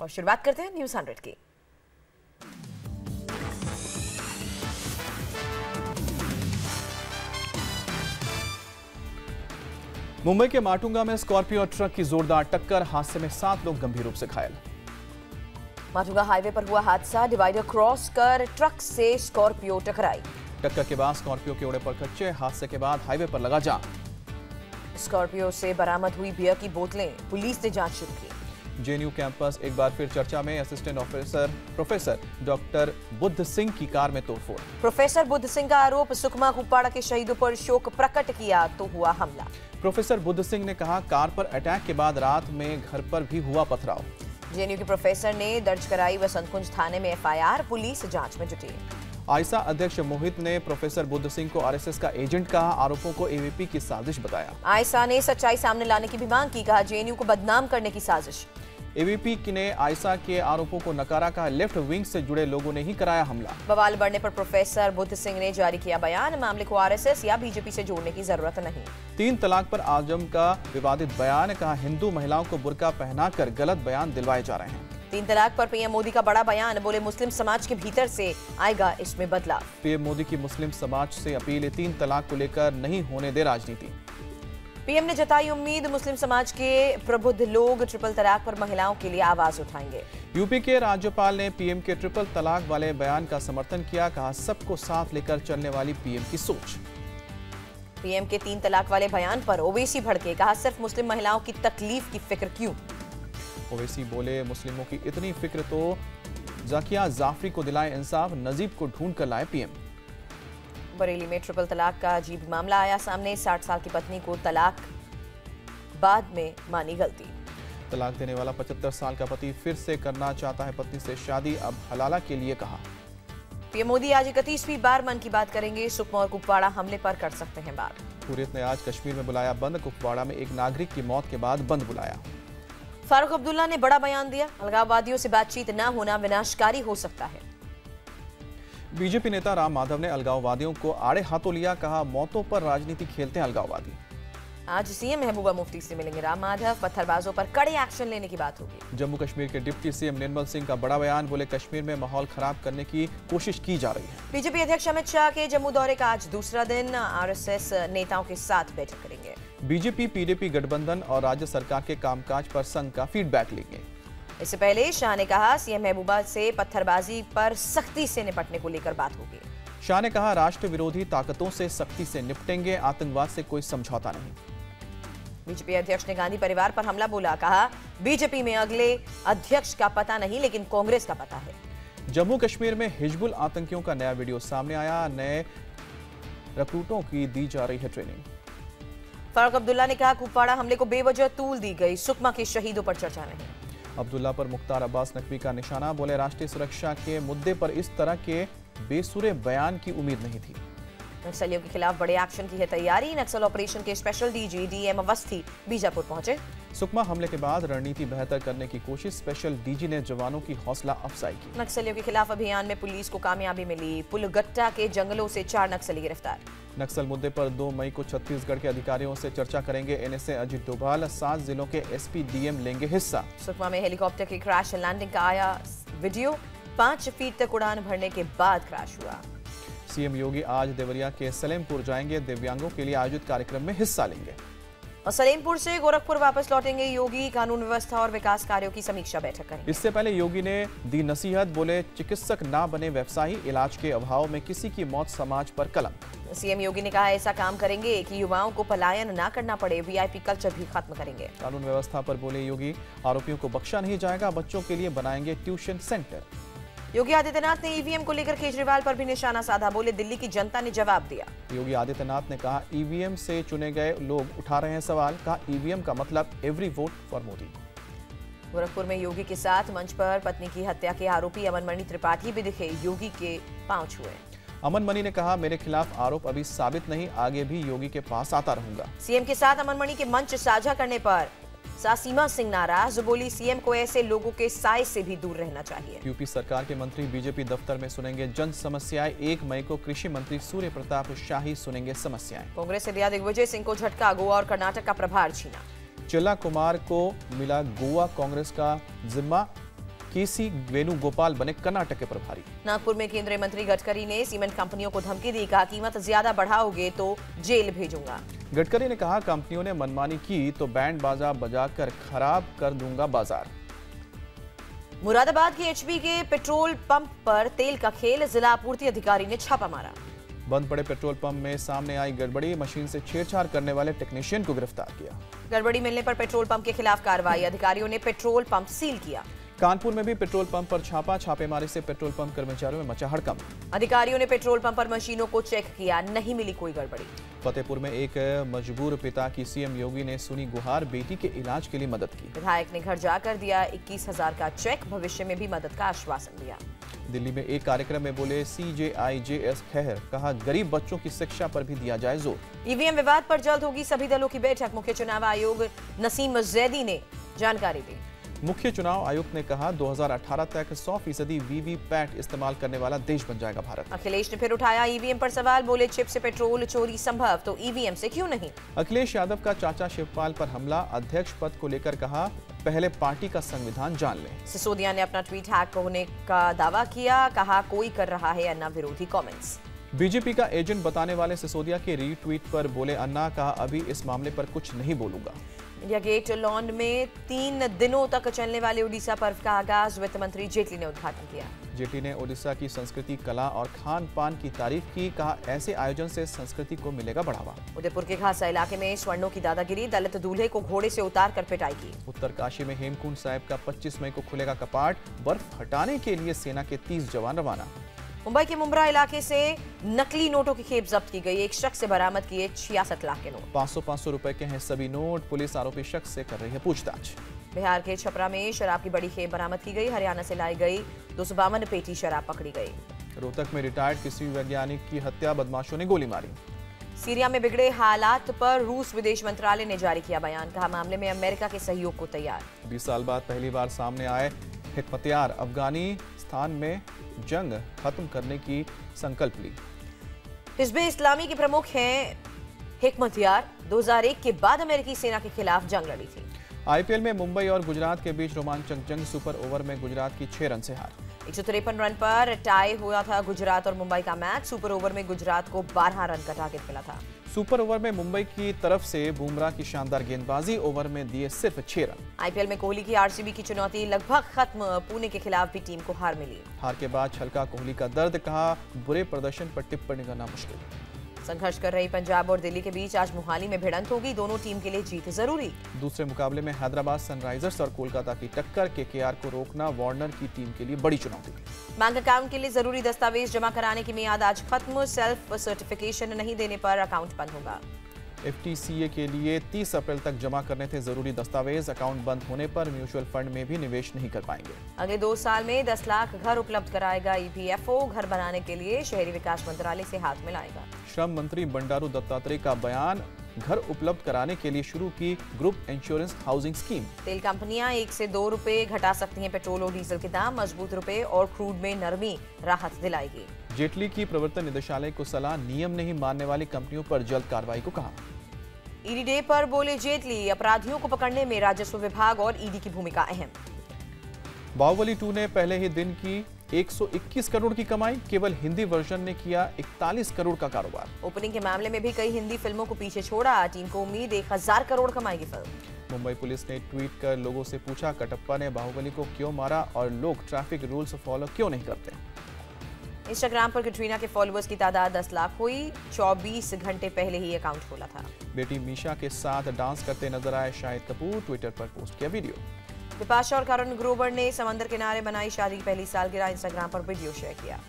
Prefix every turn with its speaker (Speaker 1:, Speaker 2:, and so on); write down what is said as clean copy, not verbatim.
Speaker 1: और शुरुआत करते हैं न्यूज़ 100 की।
Speaker 2: मुंबई के माटुंगा में स्कॉर्पियो और ट्रक की जोरदार टक्कर, हादसे में 7 लोग गंभीर रूप से घायल।
Speaker 1: माटुंगा हाईवे पर हुआ हादसा, डिवाइडर क्रॉस कर ट्रक से स्कॉर्पियो टकराई।
Speaker 2: टक्कर के बाद स्कॉर्पियो के ओड़े पर कच्चे, हादसे के बाद हाईवे पर लगा जाम।
Speaker 1: स्कॉर्पियो से बरामद हुई बियर की बोतलें, पुलिस ने जांच शुरू की।
Speaker 2: जेएनयू कैंपस एक बार फिर चर्चा में, assistant professor doctor Buddha Singh की कार में तोड़फोड़।
Speaker 1: प्रोफेसर बुद्ध सिंह का आरोप, सुकमा कुपवाड़ा के शहीदों पर शोक प्रकट किया तो हुआ हमला।
Speaker 2: प्रोफेसर बुद्ध सिंह ने कहा, कार पर अटैक के बाद रात में घर पर भी हुआ पथराव।
Speaker 1: जेएनयू के प्रोफेसर ने दर्ज कराई वसंत कुंज थाने में एफआईआर, पुलिस जांच में जुटी।
Speaker 2: आयसा अध्यक्ष मोहित ने प्रोफेसर बुद्ध सिंह को आरएसएस का एजेंट कहा, आरोपों को एवीपी की साजिश बताया।
Speaker 1: आयसा ने सच्चाई सामने लाने की भी मांग की, कहा जेएनयू को बदनाम करने की साजिश।
Speaker 2: एवीपी ने आयसा के आरोपों को नकारा, कहा लेफ्ट विंग से जुड़े लोगों ने ही कराया हमला।
Speaker 1: बवाल बढ़ने पर प्रोफेसर बुद्ध सिंह ने जारी किया बयान, मामले को आरएसएस या बीजेपी से जोड़ने की जरूरत नहीं।
Speaker 2: 3 तलाक पर आजम का विवादित बयान, कहा हिंदू महिलाओं को बुर्का पहनाकर गलत बयान दिलवाए जा रहे हैं।
Speaker 1: 3 तलाक पर पीएम मोदी का बड़ा बयान, बोले मुस्लिम समाज के भीतर से आएगा इसमें बदलाव।
Speaker 2: पीएम मोदी की मुस्लिम समाज से अपील, 3 तलाक को लेकर नहीं होने दे राजनीति।
Speaker 1: पीएम ने जताई उम्मीद, मुस्लिम समाज के प्रबुद्ध लोग ट्रिपल तलाक पर महिलाओं के लिए आवाज उठाएंगे।
Speaker 2: यूपी के राज्यपाल ने पीएम के ट्रिपल तलाक वाले बयान का समर्थन किया, कहा सबको साथ लेकर चलने वाली पीएम की सोच।
Speaker 1: पीएम के 3 तलाक वाले बयान पर ओवैसी भड़के, कहा सिर्फ मुस्लिम महिलाओं की तकलीफ की फिक्र क्यों।
Speaker 2: ओवैसी बोले, मुस्लिमों की इतनी फिक्र तो जाकिया जाफरी को दिलाए इंसाफ, नजीब को ढूंढ कर लाए पीएम।
Speaker 1: बरेली में ट्रिपल तलाक का अजीब मामला आया सामने, 60 साल की पत्नी को तलाक बाद में मानी गलती।
Speaker 2: तलाक देने वाला 75 साल का पति फिर से करना चाहता है पत्नी से शादी, अब हलाला के लिए कहा।
Speaker 1: पीएम मोदी आज 31वीं बार मन की बात करेंगे, सुकमा और कुपवाड़ा हमले पर कर सकते हैं बात।
Speaker 2: हुर्रियत ने आज कश्मीर में बुलाया बंद, कुपवाड़ा में एक नागरिक की मौत के बाद बंद बुलाया।
Speaker 1: फारूक अब्दुल्ला ने बड़ा बयान दिया, अलगाववादियों से बातचीत न होना विनाशकारी हो सकता है।
Speaker 2: बीजेपी नेता राम माधव ने अलगाववादियों को आड़े हाथों लिया, कहा मौतों पर राजनीति खेलते हैं अलगाववादी।
Speaker 1: आज सीएम महबूबा मुफ्ती से मिलेंगे राम माधव, पत्थरबाजों पर कड़े एक्शन लेने की बात होगी।
Speaker 2: जम्मू कश्मीर के डिप्टी सीएम निर्मल सिंह का बड़ा बयान, बोले कश्मीर में माहौल खराब करने की कोशिश की जा रही है।
Speaker 1: बीजेपी अध्यक्ष अमित शाह के जम्मू दौरे का आज दूसरा दिन, आरएसएस नेताओं के साथ बैठक करेंगे।
Speaker 2: बीजेपी पीडीपी गठबंधन और राज्य सरकार के कामकाज पर संघ का फीडबैक लेंगे।
Speaker 1: इससे पहले शाह ने कहा सीएम महबूबा से पत्थरबाजी पर सख्ती से निपटने को लेकर बात होगी।
Speaker 2: शाह ने कहा राष्ट्र विरोधी ताकतों से सख्ती से निपटेंगे, आतंकवाद से कोई समझौता नहीं।
Speaker 1: बीजेपी अध्यक्ष ने गांधी परिवार पर हमला बोला, कहा बीजेपी में अगले अध्यक्ष का पता नहीं लेकिन कांग्रेस का पता है।
Speaker 2: जम्मू कश्मीर में हिजबुल आतंकियों का नया वीडियो सामने आया, नए रिक्रूटों की दी जा रही है ट्रेनिंग।
Speaker 1: फारूक अब्दुल्ला ने कहा कुपवाड़ा हमले को बेवजह तूल दी गई, सुकमा के शहीदों पर चर्चा नहीं।
Speaker 2: अब्दुल्ला पर मुख्तार अब्बास नकवी का निशाना, बोले राष्ट्रीय सुरक्षा के मुद्दे पर इस तरह के बेसुरे बयान की उम्मीद नहीं थी।
Speaker 1: नक्सलियों के खिलाफ बड़े एक्शन की है तैयारी, नक्सल ऑपरेशन के special DG DM Awasthi Bijapur पहुंचे।
Speaker 2: सुकमा हमले के बाद रणनीति बेहतर करने की कोशिश, स्पेशल डीजी ने जवानों की हौसला अफजाई की।
Speaker 1: नक्सलियों के खिलाफ अभियान में पुलिस को कामयाबी मिली, पुलगट्टा के जंगलों से 4 नक्सली गिरफ्तार।
Speaker 2: नक्सल मुद्दे पर 2 मई को छत्तीसगढ़ के अधिकारियों से चर्चा करेंगे एनएसए अजित डोभाल, 7 जिलों के एसपी डीएम लेंगे हिस्सा।
Speaker 1: सुकमा में हेलीकॉप्टर की क्रैश लैंडिंग का आया वीडियो, 5 फीट तक उड़ान भरने के बाद क्रैश हुआ।
Speaker 2: सीएम योगी आज देवरिया के सलेमपुर जाएंगे, दिव्यांगों के लिए आयोजित कार्यक्रम में हिस्सा लेंगे।
Speaker 1: और सलेमपुर से गोरखपुर वापस लौटेंगे योगी, कानून व्यवस्था और विकास कार्यों की समीक्षा बैठक करेंगे।
Speaker 2: इससे पहले योगी ने दी नसीहत, बोले चिकित्सक ना बने व्यवसायी, इलाज के अभाव में किसी की मौत समाज पर कलंक।
Speaker 1: सीएम योगी ने कहा ऐसा काम करेंगे कि युवाओं को पलायन ना करना पड़े, वीआईपी कल्चर भी खत्म करेंगे।
Speaker 2: कानून व्यवस्था पर बोले योगी, आरोपियों को बख्शा नहीं जाएगा, बच्चों के लिए बनाएंगे ट्यूशन सेंटर।
Speaker 1: योगी आदित्यनाथ ने ईवीएम को लेकर केजरीवाल पर भी निशाना साधा, बोले दिल्ली की जनता ने जवाब दिया।
Speaker 2: योगी आदित्यनाथ ने कहा ईवीएम से चुने गए लोग उठा रहे हैं सवाल, कहा ईवीएम का मतलब every vote for Modi.
Speaker 1: Gorakhpur में योगी के साथ मंच पर पत्नी की हत्या के आरोपी अमन मणि त्रिपाठी भी दिखे, योगी के पांव छुए।
Speaker 2: अमन मणि ने कहा मेरे खिलाफ आरोप अभी साबित नहीं, आगे भी योगी के पास आता रहूंगा।
Speaker 1: सीएम के साथ अमन मणि के मंच साझा करने पर सासीमा सिंह नाराज, बोली सीएम को ऐसे लोगों के साए से भी दूर रहना चाहिए।
Speaker 2: यूपी सरकार के मंत्री बीजेपी दफ्तर में सुनेंगे जन समस्याएं, 1 मई को कृषि मंत्री सूर्य प्रताप शाही सुनेंगे समस्याएं।
Speaker 1: कांग्रेस से दिया दिग्विजय सिंह को झटका, गोवा और कर्नाटक का प्रभार छीना।
Speaker 2: चिल्ला कुमार को मिला गोवा कांग्रेस का जिम्मा, केसी वेणुगोपाल बने कर्नाटक के प्रभारी।
Speaker 1: नागपुर में केंद्रीय मंत्री गडकरी ने सीमेंट कंपनियों को धमकी दी, कहा कीमत ज्यादा बढ़ाओगे तो जेल भेजूंगा।
Speaker 2: गडकरी ने कहा कंपनियों ने मनमानी की तो बैंड बाजा बजाकर खराब कर दूंगा बाजार।
Speaker 1: मुरादाबाद के एचपी के पेट्रोल पंप पर तेल का खेल, जिला आपूर्ति अधिकारी ने छापा मारा।
Speaker 2: बंद पड़े पेट्रोल पंप में सामने आई गड़बड़ी, मशीन से छेड़छाड़ करने वाले टेक्नीशियन को गिरफ्तार किया।
Speaker 1: गड़बड़ी मिलने पर पेट्रोल पंप के खिलाफ कार्रवाई, अधिकारियों ने पेट्रोल पंप सील किया।
Speaker 2: कानपुर में भी पेट्रोल पंप पर छापा, छापेमारी से पेट्रोल पंप कर्मचारियों में मचा हड़कंप।
Speaker 1: अधिकारियों ने पेट्रोल पंप पर मशीनों को चेक किया, नहीं मिली कोई गड़बड़ी।
Speaker 2: फतेहपुर में एक मजबूर पिता की सीएम योगी ने सुनी गुहार, बेटी के इलाज के लिए मदद की।
Speaker 1: विधायक ने घर जाकर दिया 21,000 का चेक, भविष्य में भी मदद का आश्वासन दिया।
Speaker 2: दिल्ली में एक कार्यक्रम में बोले CJIJS खैर, कहा गरीब बच्चों की शिक्षा पर भी दिया जाए जोर।
Speaker 1: ईवीएम विवाद पर जल्द होगी सभी दलों की बैठक, मुख्य चुनाव आयोग नसीम जैदी ने जानकारी दी।
Speaker 2: मुख्य चुनाव आयुक्त ने कहा 2018 तक 100% वीवीपैट इस्तेमाल करने वाला देश बन जाएगा भारत।
Speaker 1: अखिलेश ने फिर उठाया ईवीएम पर सवाल, बोले चिप से पेट्रोल चोरी संभव तो ईवीएम से क्यों नहीं।
Speaker 2: अखिलेश यादव का चाचा शिवपाल पर हमला, अध्यक्ष पद को लेकर कहा पहले पार्टी का संविधान जान लें।
Speaker 1: सिसोदिया ने अपना ट्वीट हैक होने का दावा किया, कहा कोई कर रहा है अन्ना विरोधी कमेंट्स।
Speaker 2: बीजेपी का एजेंट बताने वाले सिसोदिया के रीट्वीट पर बोले अन्ना, कहा अभी इस मामले पर कुछ नहीं बोलूंगा।
Speaker 1: इंडिया गेट लॉन में 3 दिनों तक चलने वाले ओडिशा पर्व का आगाज वित्त मंत्री जेटली ने उद्घाटन किया।
Speaker 2: जेटली ने ओडिशा की संस्कृति, कला और खान पान की तारीफ की, कहा ऐसे आयोजन से संस्कृति को मिलेगा बढ़ावा।
Speaker 1: उदयपुर के खासा इलाके में स्वर्णों की दादागिरी, दलित दूल्हे को घोड़े से उतार कर पिटाई की।
Speaker 2: उत्तरकाशी में हेमकुंड साहिब का 25 मई को खुलेगा कपाट, बर्फ हटाने के लिए सेना के 30 जवान रवाना।
Speaker 1: मुंबई के मुंब्रा इलाके से नकली नोटों की खेप जब्त की गई, एक शख्स से बरामद किए 66 लाख के नोट।
Speaker 2: 500-500 रुपए के हैं सभी नोट, पुलिस आरोपी शख्स से कर रही है पूछताछ।
Speaker 1: बिहार के छपरा में शराब की बड़ी खेप बरामद की गई, हरियाणा से लाई गई 252 पेटी शराब पकड़ी गई।
Speaker 2: रोहतक में रिटायर्ड कृषि वैज्ञानिक की हत्या, बदमाशों ने गोली मारी।
Speaker 1: सीरिया में बिगड़े हालात पर रूस विदेश मंत्रालय ने जारी किया बयान, कहा मामले में अमेरिका के सहयोग को तैयार।
Speaker 2: 20 साल बाद पहली बार सामने आए हिकमतयार, अफगानिस्तान में जंग खत्म करने की संकल्प ली।
Speaker 1: हिज़्ब इस्लामी के प्रमुख हैं हिकमतयार, 2001 के बाद अमेरिकी सेना के खिलाफ जंग लड़ी थी।
Speaker 2: आईपीएल में मुंबई और गुजरात के बीच रोमांचक जंग, सुपर ओवर में गुजरात की 6 रन से हार।
Speaker 1: 153 रन पर टाई हुआ था गुजरात और मुंबई का मैच, सुपर ओवर में गुजरात को 12 रन का टारगेट मिला था।
Speaker 2: सुपर ओवर में मुंबई की तरफ से बुमराह की शानदार गेंदबाजी, ओवर में दिए सिर्फ 6 रन।
Speaker 1: आईपीएल में कोहली की आरसीबी की चुनौती लगभग खत्म, पुणे के खिलाफ भी टीम को हार मिली।
Speaker 2: हार के बाद छलका कोहली का दर्द, कहा बुरे प्रदर्शन पर टिप्पणी करना मुश्किल।
Speaker 1: संघर्ष कर रही पंजाब और दिल्ली के बीच आज मोहाली में भिड़ंत होगी, दोनों टीम के लिए जीत जरूरी।
Speaker 2: दूसरे मुकाबले में हैदराबाद सनराइजर्स और कोलकाता की टक्कर, केकेआर को रोकना वार्नर की टीम के लिए बड़ी चुनौती।
Speaker 1: बैंक अकाउंट के लिए जरूरी दस्तावेज जमा कराने की मियाद आज खत्म, सेल्फ सर्टिफिकेशन नहीं देने पर अकाउंट बंद होगा।
Speaker 2: FTCA के लिए 30 अप्रैल तक जमा करने थे जरूरी दस्तावेज, अकाउंट बंद होने पर म्यूचुअल फंड में भी निवेश नहीं कर पाएंगे।
Speaker 1: अगले 2 साल में 10 लाख घर उपलब्ध कराएगा EPFO, घर बनाने के लिए शहरी विकास मंत्रालय से हाथ मिलाएगा।
Speaker 2: श्रम मंत्री बंडारू दत्तात्रेय का बयान, घर उपलब्ध कराने के लिए शुरू की ग्रुप इंश्योरेंस हाउसिंग स्कीम।
Speaker 1: तेल कंपनियां 1 से 2 रुपए घटा सकती हैं पेट्रोल और डीजल के दाम, मजबूत रुपए और क्रूड में नरमी राहत दिलाएगी।
Speaker 2: जेटली की प्रवर्तन निदेशालय को सलाह, नियम नहीं मानने वाली कंपनियों पर जल्द कार्रवाई को कहा।
Speaker 1: ईडी डे पर बोले जेटली, अपराधियों को पकड़ने में राजस्व विभाग और ईडी की भूमिका अहम।
Speaker 2: बाहुबली 2 ने पहले ही दिन की 121 करोड़ की कमाई, केवल हिंदी वर्जन ने किया 41 करोड़ का कारोबार।
Speaker 1: ओपनिंग के मामले में भी कई हिंदी फिल्मों को पीछे छोड़ा, टीम को उम्मीद 1000 करोड़ कमाएगी फिल्म।
Speaker 2: मुंबई पुलिस ने ट्वीट कर लोगों से पूछा कटप्पा ने बाहुबली को क्यों मारा और लोग ट्रैफिक रूल्स फॉलो क्यों नहीं करते।
Speaker 1: इंस्टाग्राम पर कैटरीना के फॉलोअर्स की तादाद 10 लाख हुई, 24 घंटे पहले ही अकाउंट खोला था।
Speaker 2: बेटी मीशा के साथ डांस करते नजर आए शाहिद कपूर, ट्विटर पर पोस्ट किया वीडियो।
Speaker 1: बिपाशा और करण ग्रोवर ने समंदर किनारे बनाई शादी की पहली सालगिरह, इंस्टाग्राम पर वीडियो शेयर किया।